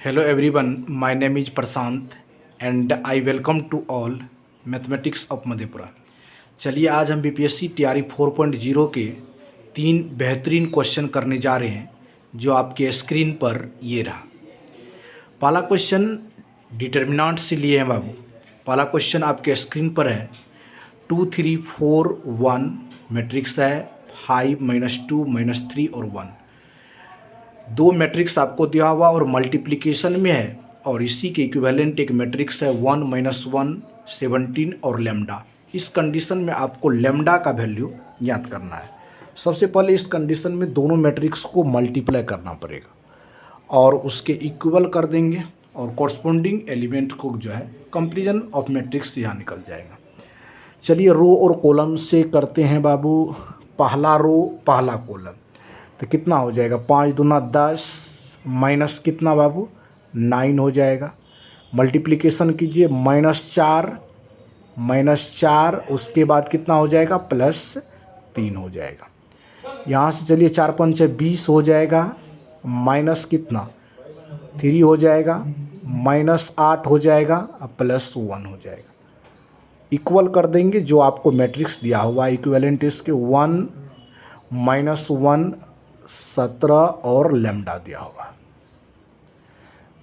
Hello everyone, my name is Prashant and I welcome to all mathematics of Madhepura. चलिए आज हम BPSC TRE 4.0 के 3 बेहतरीन क्वेश्चन करने जा रहे हैं जो आपके स्क्रीन पर ये रहा। पहला क्वेश्चन डिटर्मिनेंट से लिए हैं बाबू। पहला क्वेश्चन आपके स्क्रीन पर है 2 3 4 1 मैट्रिक्स है 5 -2 -3 और 1। दो मैट्रिक्स आपको दिया हुआ और मल्टीप्लिकेशन में है और इसी के इक्विवेलेंट एक मैट्रिक्स है 1 -1 17 और लेम्डा। इस कंडीशन में आपको लेम्डा का वैल्यू याद करना है। सबसे पहले इस कंडीशन में दोनों मैट्रिक्स को मल्टीप्लाई करना पड़ेगा और उसके इक्वल कर देंगे और कॉरस्पॉन्डिंग एलिमेंट को जो है कंपेरिजन ऑफ मैट्रिक्स यहाँ निकल जाएगा। चलिए रो और कॉलम से करते हैं बाबू। पहला रो पहला कॉलम तो कितना हो जाएगा 5 दूना 10 माइनस कितना बाबू 9 हो जाएगा। मल्टीप्लिकेशन कीजिए -4 उसके बाद कितना हो जाएगा +3 हो जाएगा। यहाँ से चलिए 4 5 20 हो जाएगा माइनस कितना 3 हो जाएगा -8 हो जाएगा +1 हो जाएगा। इक्वल कर देंगे जो आपको मैट्रिक्स दिया हुआ इक्विवेलेंट इसके 1 -1 17 और लेम्डा दिया हुआ।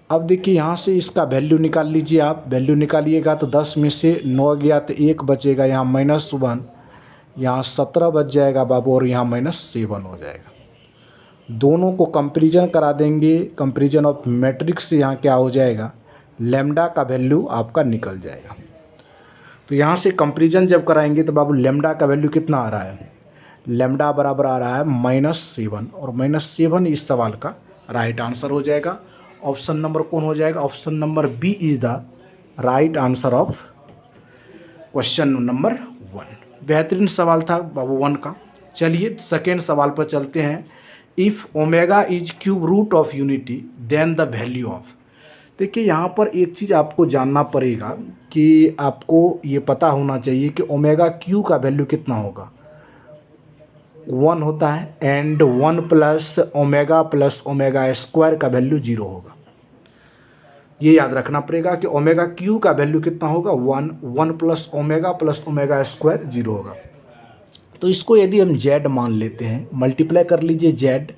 अब देखिए यहाँ से इसका वैल्यू निकाल लीजिए आप। वैल्यू निकालिएगा तो 10 में से 9 गया तो 1 बचेगा, यहाँ -1, यहाँ 17 बच जाएगा बाबू और यहाँ -7 हो जाएगा। दोनों को कंपेरिजन करा देंगे। कंपेरिजन ऑफ मैट्रिक्स से यहाँ क्या हो जाएगा लेम्डा का वैल्यू आपका निकल जाएगा। तो यहाँ से कंपेरिजन जब कराएंगे तो बाबू लेम्डा का वैल्यू कितना आ रहा है, लेम्डा बराबर आ रहा है -7 और -7 इस सवाल का राइट आंसर हो जाएगा। ऑप्शन नंबर कौन हो जाएगा, option number B is the right answer of question number 1। बेहतरीन सवाल था बाबू 1 का। चलिए सेकेंड सवाल पर चलते हैं। If omega is cube root of unity then the value of. देखिए यहाँ पर एक चीज़ आपको जानना पड़ेगा कि आपको ये पता होना चाहिए कि ओमेगा क्यू का वैल्यू कितना होगा। 1 होता है एंड 1 + ओमेगा स्क्वायर का वैल्यू 0 होगा। ये याद रखना पड़ेगा कि ओमेगा क्यू का वैल्यू कितना होगा 1 + ओमेगा स्क्वायर 0 होगा। तो इसको यदि हम z मान लेते हैं, मल्टीप्लाई कर लीजिए z,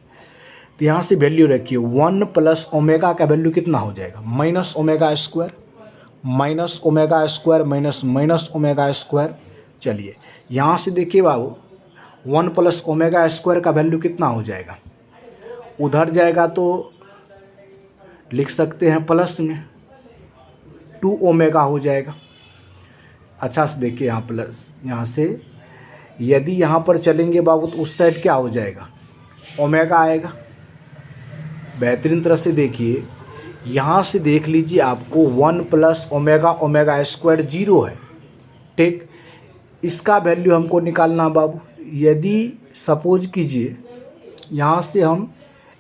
तो यहाँ से वैल्यू रखिए 1 + ओमेगा का वैल्यू कितना हो जाएगा -ओमेगा स्क्वायर -ओमेगा स्क्वायर। चलिए यहाँ से देखिए बाबू 1 + ओमेगा स्क्वायर का वैल्यू कितना हो जाएगा, उधर जाएगा तो लिख सकते हैं प्लस में 2 ओमेगा हो जाएगा। अच्छा से देखिए यहाँ प्लस, यहाँ से यदि यहाँ पर चलेंगे बाबू तो उस साइड क्या हो जाएगा ओमेगा आएगा। बेहतरीन तरह से देखिए, यहाँ से देख लीजिए आपको 1 + ओमेगा स्क्वायर 0 है, ठीक। इसका वैल्यू हमको निकालना बाबू। यदि सपोज कीजिए यहाँ से हम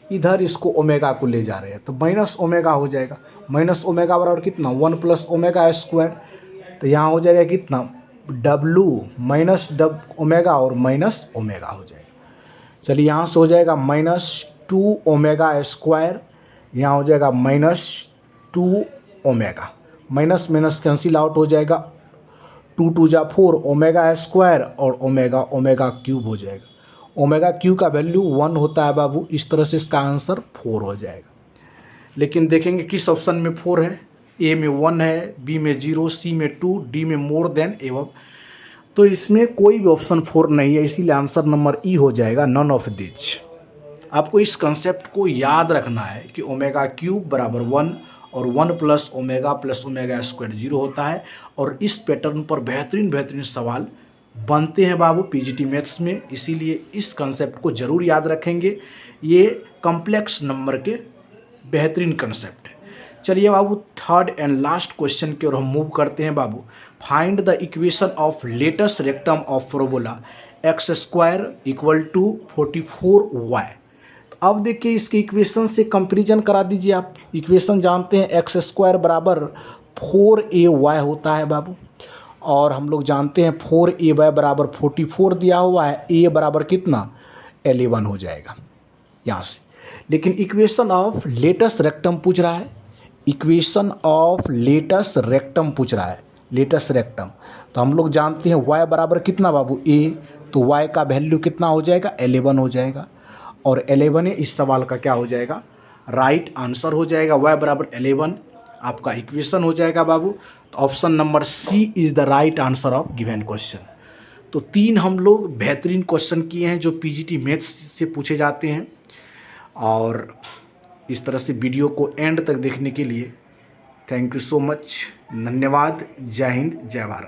इधर इसको ओमेगा को ले जा रहे हैं तो -ओमेगा हो जाएगा। -ओमेगा बराबर कितना 1 + ओमेगा स्क्वायर, तो यहाँ हो जाएगा कितना W -ओमेगा और -ओमेगा हो जाएगा। चलिए यहाँ से हो जाएगा -2 ओमेगा स्क्वायर, यहाँ हो जाएगा -2 ओमेगा, माइनस कैंसिल आउट हो जाएगा, 2 2 जा 4 ओमेगा स्क्वायर और ओमेगा क्यूब हो जाएगा। ओमेगा क्यू का वैल्यू 1 होता है बाबू। इस तरह से इसका आंसर 4 हो जाएगा। लेकिन देखेंगे किस ऑप्शन में 4 है। ए में 1 है, बी में 0, सी में 2, डी में मोर देन एवं। तो इसमें कोई भी ऑप्शन 4 नहीं है, इसीलिए आंसर नंबर ई हो जाएगा नन ऑफ दिस। आपको इस कंसेप्ट को याद रखना है कि ओमेगा क्यूब बराबर 1 और 1 + ओमेगा स्क्वायर 0 होता है। और इस पैटर्न पर बेहतरीन सवाल बनते हैं बाबू पीजीटी मैथ्स में, इसीलिए इस कंसेप्ट को ज़रूर याद रखेंगे। ये कॉम्प्लेक्स नंबर के बेहतरीन कंसेप्ट है। चलिए बाबू थर्ड एंड लास्ट क्वेश्चन की ओर हम मूव करते हैं बाबू। Find the equation of latus rectum of parabola x² = 44y। तो अब देखिए इसके इक्वेशन से कंपेरिजन करा दीजिए आप। इक्वेशन जानते हैं x² = 4ay होता है बाबू, और हम लोग जानते हैं 4ay = 44 दिया हुआ है, a बराबर कितना 11 हो जाएगा यहाँ से। लेकिन इक्वेशन ऑफ लेटेस्ट रेक्टम पूछ रहा है इक्वेशन ऑफ लेटस रेक्टम पूछ रहा है, लेटस रेक्टम। तो हम लोग जानते हैं y बराबर कितना बाबू a, तो y का वैल्यू कितना हो जाएगा 11 हो जाएगा, और 11 इस सवाल का क्या हो जाएगा राइट आंसर हो जाएगा। y बराबर 11 आपका इक्वेशन हो जाएगा बाबू। तो option number C is the right answer of given question. तो 3 हम लोग बेहतरीन क्वेश्चन किए हैं जो पीजीटी मैथ्स से पूछे जाते हैं। और इस तरह से वीडियो को एंड तक देखने के लिए थैंक यू सो मच। धन्यवाद। जय हिंद, जय भारत।